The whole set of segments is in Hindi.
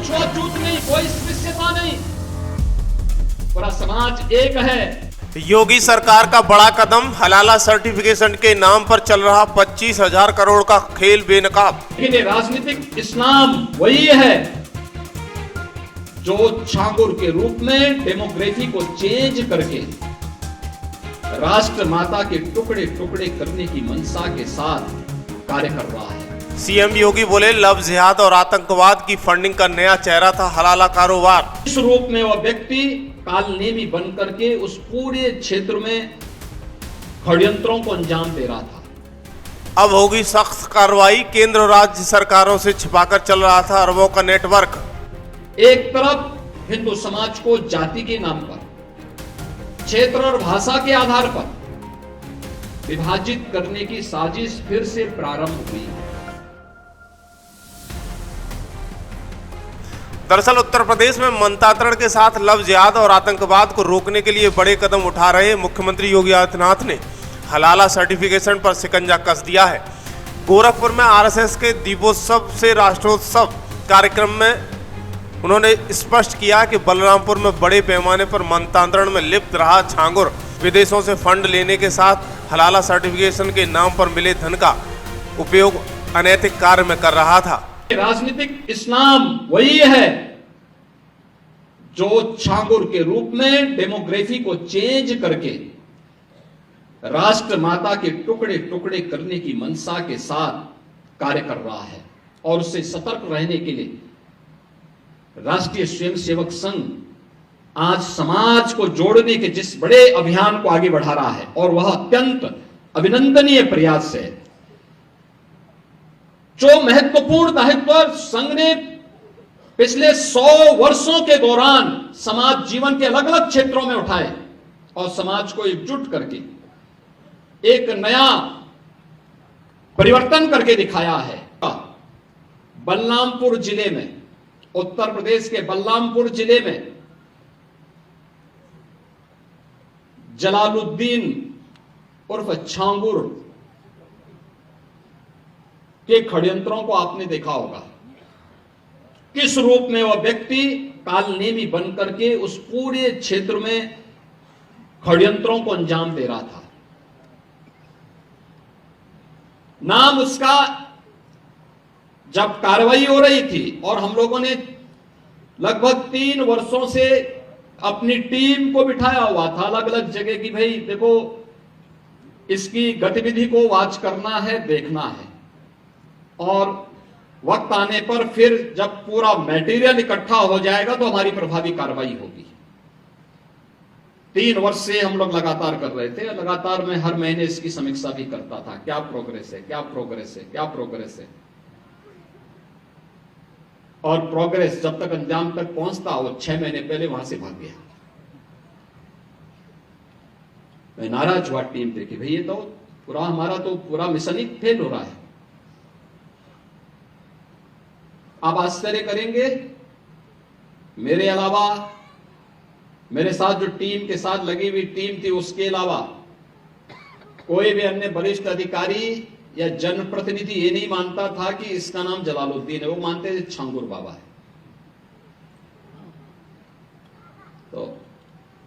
छुआछूत नहीं, कोई स्पृश्यता नहीं, पूरा समाज एक है। योगी सरकार का बड़ा कदम, हलाला सर्टिफिकेशन के नाम पर चल रहा 25,000 करोड़ का खेल बेनकाब। लेकिन ये राजनीतिक इस्लाम वही है जो छांगुर के रूप में डेमोग्राफी को चेंज करके राष्ट्र माता के टुकड़े टुकड़े करने की मंशा के साथ कार्य कर रहा है। सीएम योगी बोले, लव जिहाद और आतंकवाद की फंडिंग का नया चेहरा था हलाला कारोबार। इस रूप में वह व्यक्ति कालनेमी बन करके उस पूरे क्षेत्र में षड्यंत्रों को अंजाम दे रहा था। अब होगी सख्त कार्रवाई, केंद्र और राज्य सरकारों से छिपाकर चल रहा था अरबों का नेटवर्क। एक तरफ हिंदू समाज को जाति के नाम पर, क्षेत्र और भाषा के आधार पर विभाजित करने की साजिश फिर से प्रारंभ हुई है। दरअसल उत्तर प्रदेश में मंत्रांतरण के साथ लव जिहाद और आतंकवाद को रोकने के लिए बड़े कदम उठा रहे मुख्यमंत्री योगी आदित्यनाथ ने हलाला सर्टिफिकेशन पर शिकंजा कस दिया है। गोरखपुर में आरएसएस के दीपोत्सव से राष्ट्रोत्सव कार्यक्रम में उन्होंने स्पष्ट किया कि बलरामपुर में बड़े पैमाने पर मंत्रांतरण में लिप्त रहा छांगुर विदेशों से फंड लेने के साथ हलाला सर्टिफिकेशन के नाम पर मिले धन का उपयोग अनैतिक कार्य में कर रहा था। राजनीतिक इस्लाम वही है जो छांगुर के रूप में डेमोग्राफी को चेंज करके राष्ट्र माता के टुकड़े टुकड़े करने की मंशा के साथ कार्य कर रहा है। और उससे सतर्क रहने के लिए राष्ट्रीय स्वयंसेवक संघ आज समाज को जोड़ने के जिस बड़े अभियान को आगे बढ़ा रहा है, और वह अत्यंत अभिनंदनीय प्रयास है। जो महत्वपूर्ण दायित्व संघ ने पिछले 100 वर्षों के दौरान समाज जीवन के अलग अलग क्षेत्रों में उठाए और समाज को एकजुट करके एक नया परिवर्तन करके दिखाया है। बलरामपुर जिले में, उत्तर प्रदेश के बलरामपुर जिले में जलालुद्दीन उर्फ छांगुर के षड्यंत्रों को आपने देखा होगा। किस रूप में वह व्यक्ति कालनेमी बन करके उस पूरे क्षेत्र में षड्यंत्रों को अंजाम दे रहा था। नाम उसका जब कार्रवाई हो रही थी और हम लोगों ने लगभग 3 वर्षों से अपनी टीम को बिठाया हुआ था अलग अलग जगह की, भाई देखो इसकी गतिविधि को वॉच करना है, देखना है, और वक्त आने पर फिर जब पूरा मटेरियल इकट्ठा हो जाएगा तो हमारी प्रभावी कार्रवाई होगी। 3 वर्ष से हम लोग लगातार कर रहे थे। लगातार मैं हर महीने इसकी समीक्षा भी करता था, क्या प्रोग्रेस है, क्या प्रोग्रेस है, क्या प्रोग्रेस है। और प्रोग्रेस जब तक अंजाम तक पहुंचता, वो 6 महीने पहले वहां से भाग गया। मैं नाराज हुआ टीम पे कि भाई ये तो पूरा हमारा तो पूरा मिशन ही फेल हो रहा है। आप आश्चर्य करेंगे, मेरे अलावा मेरे साथ जो टीम के साथ लगी हुई टीम थी, उसके अलावा कोई भी अन्य वरिष्ठ अधिकारी या जनप्रतिनिधि ये नहीं मानता था कि इसका नाम जलालुद्दीन है। वो मानते थे छांगुर बाबा है। तो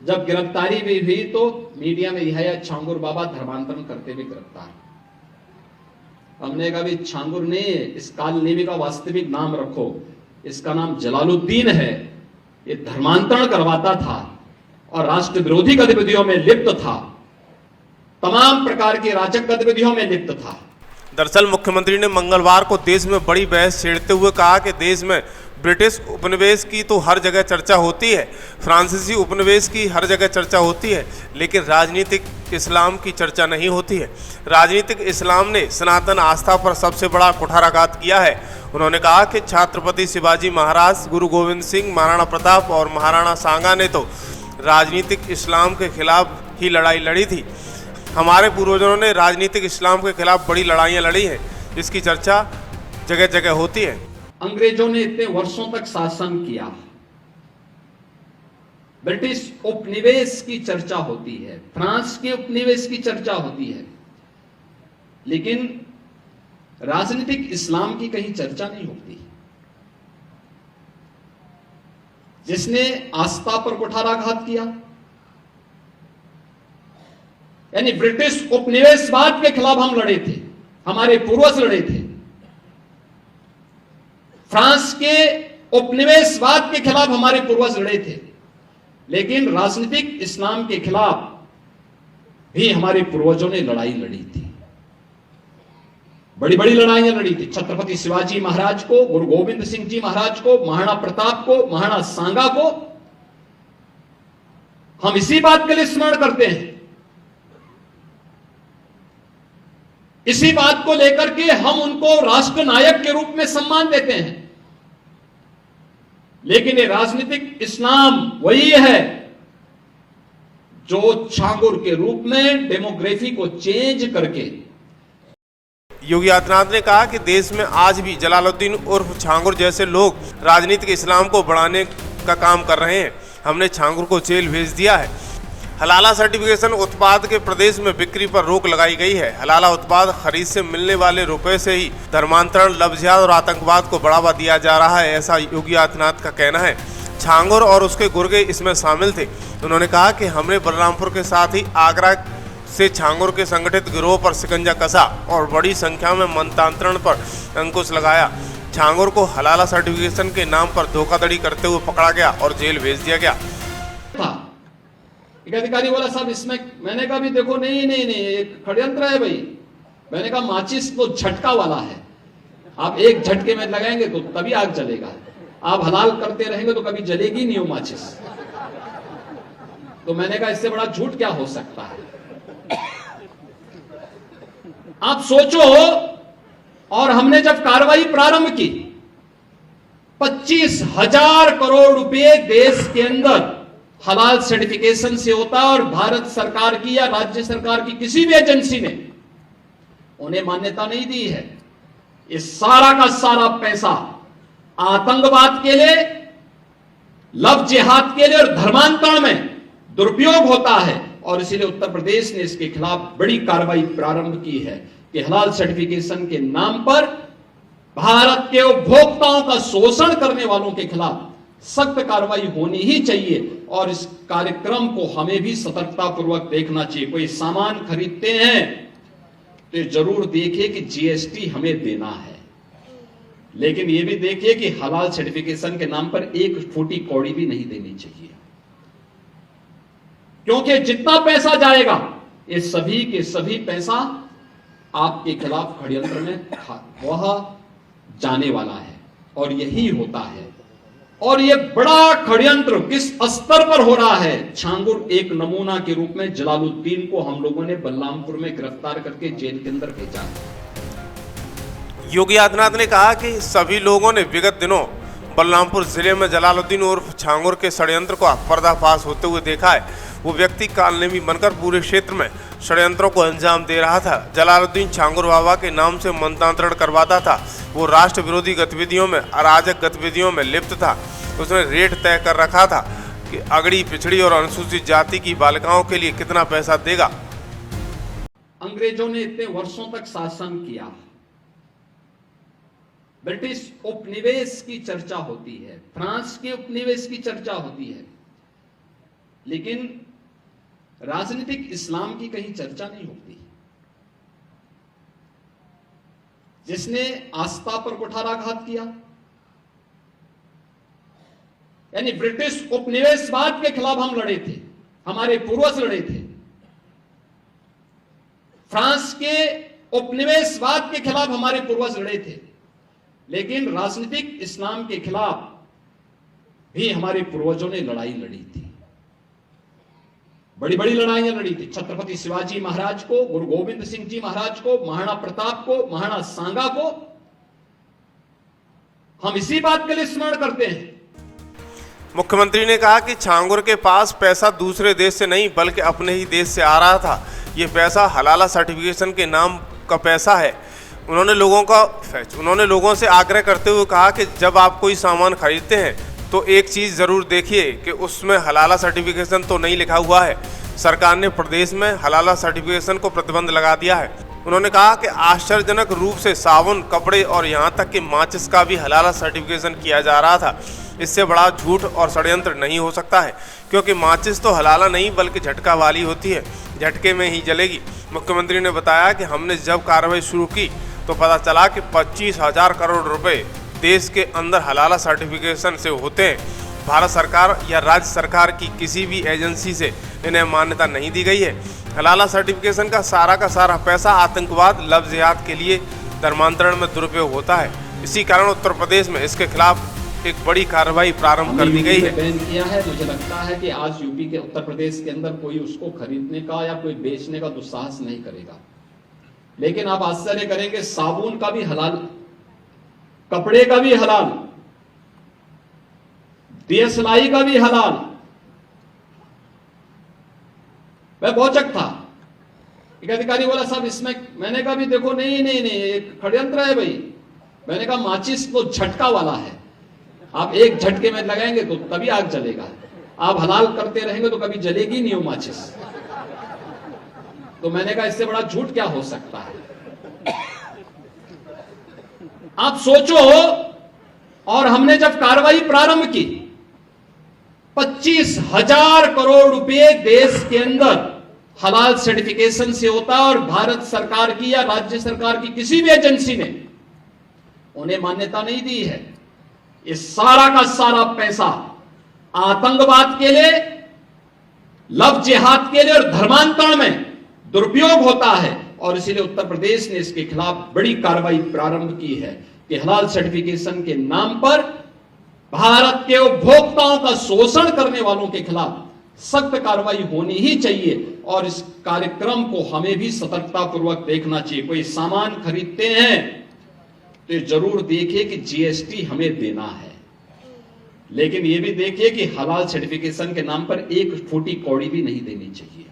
जब गिरफ्तारी भी हुई तो मीडिया में यह छांगुर बाबा धर्मांतरण करते हुए गिरफ्तार। हमने कहा भी छांगुर ने इस कालनेमी का वास्तविक नाम रखो, इसका नाम जलालुद्दीन है। ये धर्मांतरण करवाता था और राष्ट्र विरोधी गतिविधियों में लिप्त था, तमाम प्रकार की राजक गतिविधियों में लिप्त था। दरअसल मुख्यमंत्री ने मंगलवार को देश में बड़ी बहस छेड़ते हुए कहा कि देश में ब्रिटिश उपनिवेश की तो हर जगह चर्चा होती है, फ्रांसीसी उपनिवेश की हर जगह चर्चा होती है, लेकिन राजनीतिक इस्लाम की चर्चा नहीं होती है। राजनीतिक इस्लाम ने सनातन आस्था पर सबसे बड़ा कुठाराघात किया है। उन्होंने कहा कि छत्रपति शिवाजी महाराज, गुरु गोविंद सिंह, महाराणा प्रताप और महाराणा सांगा ने तो राजनीतिक इस्लाम के खिलाफ ही लड़ाई लड़ी थी। हमारे पूर्वजों ने राजनीतिक इस्लाम के खिलाफ बड़ी लड़ाइयाँ लड़ी हैं, जिसकी चर्चा जगह जगह होती है। अंग्रेजों ने इतने वर्षों तक शासन किया, ब्रिटिश उपनिवेश की चर्चा होती है, फ्रांस के उपनिवेश की चर्चा होती है, लेकिन राजनीतिक इस्लाम की कहीं चर्चा नहीं होती। जिसने आस्था पर कुठाराघात किया, यानी ब्रिटिश उपनिवेशवाद के खिलाफ हम लड़े थे, हमारे पूर्वज लड़े थे। फ्रांस के उपनिवेशवाद के खिलाफ हमारे पूर्वज लड़े थे, लेकिन राजनीतिक इस्लाम के खिलाफ भी हमारे पूर्वजों ने लड़ाई लड़ी थी, बड़ी बड़ी लड़ाइयां लड़ी थी। छत्रपति शिवाजी महाराज को, गुरु गोविंद सिंह जी महाराज को, महाराणा प्रताप को, महाराणा सांगा को हम इसी बात के लिए स्मरण करते हैं, इसी बात को लेकर के हम उनको राष्ट्र नायक के रूप में सम्मान देते हैं। लेकिन ये राजनीतिक इस्लाम वही है जो छांगुर के रूप में डेमोग्राफी को चेंज करके। योगी आदित्यनाथ ने कहा कि देश में आज भी जलालुद्दीन उर्फ छांगुर जैसे लोग राजनीतिक इस्लाम को बढ़ाने का काम कर रहे हैं। हमने छांगुर को जेल भेज दिया है। हलाला सर्टिफिकेशन उत्पाद के प्रदेश में बिक्री पर रोक लगाई गई है। हलाला उत्पाद खरीद से मिलने वाले रुपए से ही धर्मांतरण, लव जिहाद और आतंकवाद को बढ़ावा दिया जा रहा है, ऐसा योगी आदित्यनाथ का कहना है। छांगुर और उसके गुर्गे इसमें शामिल थे। उन्होंने कहा कि हमने बलरामपुर के साथ ही आगरा से छांगुर के संगठित गिरोह पर शिकंजा कसा और बड़ी संख्या में मनतांत्रण पर अंकुश लगाया। छांगुर को हलाला सर्टिफिकेशन के नाम पर धोखाधड़ी करते हुए पकड़ा गया और जेल भेज दिया गया। एक अधिकारी बोला साहब इसमें, मैंने कहा भी देखो नहीं नहीं नहीं एक षड्यंत्र है भाई। मैंने कहा माचिस तो झटका वाला है, आप एक झटके में लगाएंगे तो तभी आग जलेगा, आप हलाल करते रहेंगे तो कभी जलेगी नहीं वो माचिस। तो मैंने कहा इससे बड़ा झूठ क्या हो सकता है। आप सोचो, और हमने जब कार्रवाई प्रारंभ की 25,000 करोड़ रुपए देश के अंदर हलाल सर्टिफिकेशन से होता है और भारत सरकार की या राज्य सरकार की किसी भी एजेंसी ने उन्हें मान्यता नहीं दी है। इस सारा का सारा पैसा आतंकवाद के लिए, लव जिहाद के लिए और धर्मांतरण में दुरुपयोग होता है, और इसीलिए उत्तर प्रदेश ने इसके खिलाफ बड़ी कार्रवाई प्रारंभ की है कि हलाल सर्टिफिकेशन के नाम पर भारत के उपभोक्ताओं का शोषण करने वालों के खिलाफ सख्त कार्रवाई होनी ही चाहिए। और इस कार्यक्रम को हमें भी सतर्कता पूर्वक देखना चाहिए। कोई सामान खरीदते हैं तो ये जरूर देखिए कि जीएसटी हमें देना है, लेकिन ये भी देखिए कि हलाल सर्टिफिकेशन के नाम पर एक फूटी कौड़ी भी नहीं देनी चाहिए, क्योंकि जितना पैसा जाएगा ये सभी के सभी पैसा आपके खिलाफ षड्यंत्र में वह जाने वाला है, और यही होता है। और ये बड़ा षड्यंत्र किस स्तर पर हो रहा है। छांगुर एक नमूना के रूप में जलालुद्दीन को हम लोगों ने बलरामपुर में गिरफ्तार करके जेल के अंदर भेजा है। योगी आदित्यनाथ ने कहा कि सभी लोगों ने विगत दिनों बलरामपुर जिले में जलालुद्दीन उर्फ छांगुर के षड्यंत्र का पर्दाफाश होते हुए देखा है। वो व्यक्ति कालनेमी बनकर पूरे क्षेत्र में षड्यंत्रों को अंजाम दे रहा था। जलालुद्दीन छांगुर बाबा के नाम से मनतांत्रण करवाता था। वो राष्ट्र विरोधी गतिविधियों में, अराजक गतिविधियों में लिप्त था। उसने रेट तय कर रखा था कि अगड़ी, पिछड़ी और अनुसूचित जाति की बालिकाओं के लिए कितना पैसा देगा। अंग्रेजों ने इतने वर्षों तक शासन किया, ब्रिटिश उपनिवेश की चर्चा होती है, फ्रांस के उपनिवेश की चर्चा होती है, लेकिन राजनीतिक इस्लाम की कहीं चर्चा नहीं होती। जिसने आस्था पर कुठाराघात किया, यानी ब्रिटिश उपनिवेशवाद के खिलाफ हम लड़े थे, हमारे पूर्वज लड़े थे। फ्रांस के उपनिवेशवाद के खिलाफ हमारे पूर्वज लड़े थे, लेकिन राजनीतिक इस्लाम के खिलाफ भी हमारे पूर्वजों ने लड़ाई लड़ी थी, बड़ी बड़ी लड़ाइयां लड़ी थी। छत्रपति शिवाजी महाराज को, गुरु गोविंद सिंह जी महाराज को, महाराणा प्रताप को, महाराणा सांगा को हम इसी बात के लिए स्मरण करते हैं। मुख्यमंत्री ने कहा कि छांगुर के पास पैसा दूसरे देश से नहीं बल्कि अपने ही देश से आ रहा था। ये पैसा हलाला सर्टिफिकेशन के नाम का पैसा है। उन्होंने लोगों से आग्रह करते हुए कहा कि जब आप कोई सामान खरीदते हैं तो एक चीज़ ज़रूर देखिए कि उसमें हलाला सर्टिफिकेशन तो नहीं लिखा हुआ है। सरकार ने प्रदेश में हलाला सर्टिफिकेशन को प्रतिबंध लगा दिया है। उन्होंने कहा कि आश्चर्यजनक रूप से साबुन, कपड़े और यहाँ तक कि माचिस का भी हलाला सर्टिफिकेशन किया जा रहा था। इससे बड़ा झूठ और षड्यंत्र नहीं हो सकता है, क्योंकि माचिस तो हलाला नहीं बल्कि झटका वाली होती है, झटके में ही जलेगी। मुख्यमंत्री ने बताया कि हमने जब कार्रवाई शुरू की तो पता चला कि 25,000 करोड़ रुपए देश के अंदर हलाला सर्टिफिकेशन से होते हैं। भारत सरकार या राज्य सरकार की किसी भी एजेंसी से इन्हें मान्यता नहीं दी गई है। हलाला सर्टिफिकेशन का सारा पैसा आतंकवाद, लव जिहाद के लिए धर्मांतरण में दुरुपयोग होता है। इसी कारण उत्तर प्रदेश में इसके खिलाफ एक बड़ी कार्रवाई प्रारंभ कर दी गई है। बैन किया है। मुझे लगता है कि आज यूपी के, उत्तर प्रदेश के अंदर कोई उसको खरीदने का या कोई बेचने का दुस्साहस नहीं करेगा। लेकिन आप आश्चर्य करेंगे, साबुन का भी हलाल, कपड़े का भी हलाल, दियसलाई का भी हलाल। मैं पहुंचक था, एक अधिकारी बोला साहब इसमें, मैंने कहा भी देखो नहीं एक षड्यंत्र है भाई। मैंने कहा माचिस तो झटका वाला है, आप एक झटके में लगाएंगे तो तभी आग जलेगा, आप हलाल करते रहेंगे तो कभी जलेगी नहीं वो माचिस। तो मैंने कहा इससे बड़ा झूठ क्या हो सकता है। आप सोचो, और हमने जब कार्रवाई प्रारंभ की, 25,000 करोड़ रुपए देश के अंदर हलाल सर्टिफिकेशन से होता है, और भारत सरकार की या राज्य सरकार की किसी भी एजेंसी ने उन्हें मान्यता नहीं दी है। ये सारा का सारा पैसा आतंकवाद के लिए, लव जिहाद के लिए और धर्मांतरण में दुरुपयोग होता है। और इसीलिए उत्तर प्रदेश ने इसके खिलाफ बड़ी कार्रवाई प्रारंभ की है कि हलाल सर्टिफिकेशन के नाम पर भारत के उपभोक्ताओं का शोषण करने वालों के खिलाफ सख्त कार्रवाई होनी ही चाहिए। और इस कार्यक्रम को हमें भी सतर्कता पूर्वक देखना चाहिए। कोई सामान खरीदते हैं तो जरूर देखिए कि जीएसटी हमें देना है, लेकिन यह भी देखिए कि हलाल सर्टिफिकेशन के नाम पर एक फूटी कौड़ी भी नहीं देनी चाहिए।